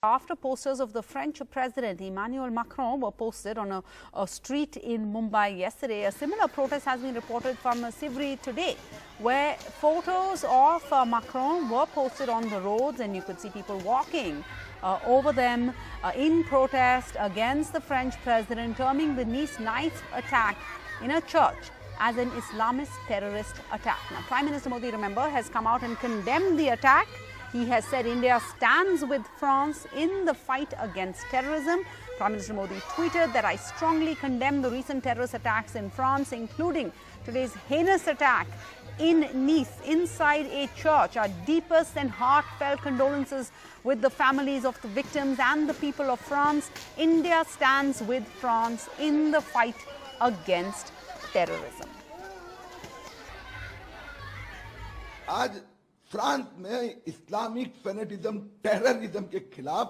After posters of the French President Emmanuel Macron were posted on a street in Mumbai yesterday, a similar protest has been reported from Sivri today, where photos of Macron were posted on the roads and you could see people walking over them in protest against the French President, terming the Nice attack in a church as an Islamist terrorist attack. Now, Prime Minister Modi, remember, has come out and condemned the attack. He has said India stands with France in the fight against terrorism. Prime Minister Modi tweeted that I strongly condemn the recent terrorist attacks in France, including today's heinous attack in Nice inside a church. Our deepest and heartfelt condolences with the families of the victims and the people of France. India stands with France in the fight against terrorism. France में Islamic fanaticism terrorism के खिलाफ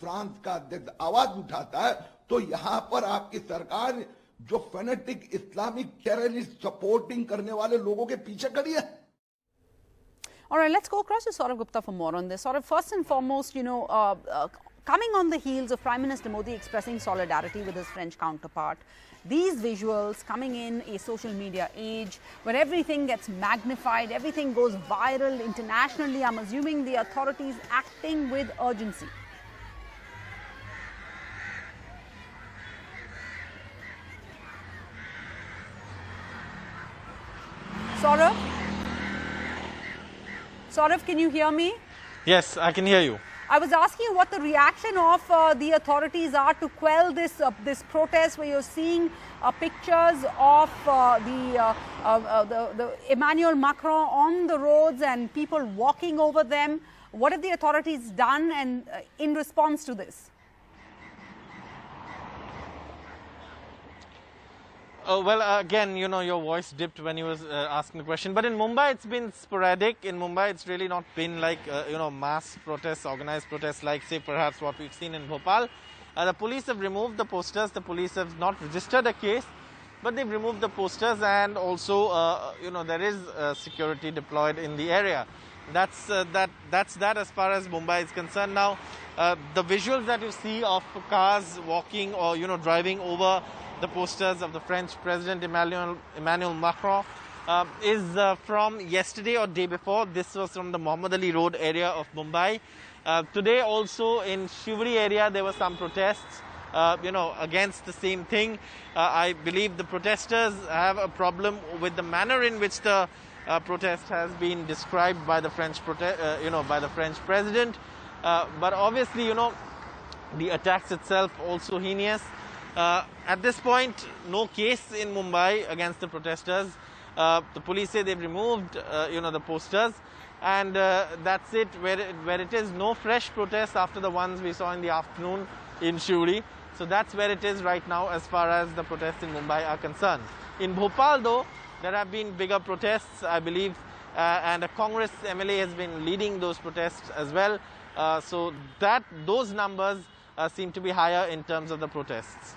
France का अध्यक्ष आवाज उठाता है तो यहाँ पर आपकी सरकार जो फेनेटिक इस्लामिक टेररिस्ट सपोर्टिंग करने वाले लोगों के पीछे खड़ी है. All right, let's go across to Saurav Gupta for more on this. Saurav, first and foremost, coming on the heels of Prime Minister Modi expressing solidarity with his French counterpart, these visuals coming in a social media age where everything gets magnified, everything goes viral internationally, I'm assuming the authorities acting with urgency. Saurav, can you hear me? Yes, I can hear you. I was asking you what the reaction of the authorities are to quell this protest, where you're seeing pictures of the Emmanuel Macron on the roads and people walking over them. What have the authorities done and in response to this? Well, again, your voice dipped when you was asking the question. But in Mumbai, it's been sporadic. In Mumbai, it's really not been like, mass protests, organized protests, like, say, perhaps what we've seen in Bhopal. The police have removed the posters. The police have not registered a case, but they've removed the posters. And also, there is security deployed in the area. That's that as far as Mumbai is concerned. Now, the visuals that you see of cars walking or, driving over the posters of the French President Emmanuel Macron is from yesterday or day before. This was from the Muhammad Ali Road area of Mumbai. Today also in Shivri area there were some protests, against the same thing. I believe the protesters have a problem with the manner in which the protest has been described by the French President. But obviously, the attacks itself also heinous. At this point, no case in Mumbai against the protesters. The police say they've removed, the posters, and that's it. Where it is no fresh protests after the ones we saw in the afternoon in Shivri. So that's where it is right now as far as the protests in Mumbai are concerned. In Bhopal, though, there have been bigger protests, I believe, and a Congress MLA has been leading those protests as well. So those numbers seem to be higher in terms of the protests.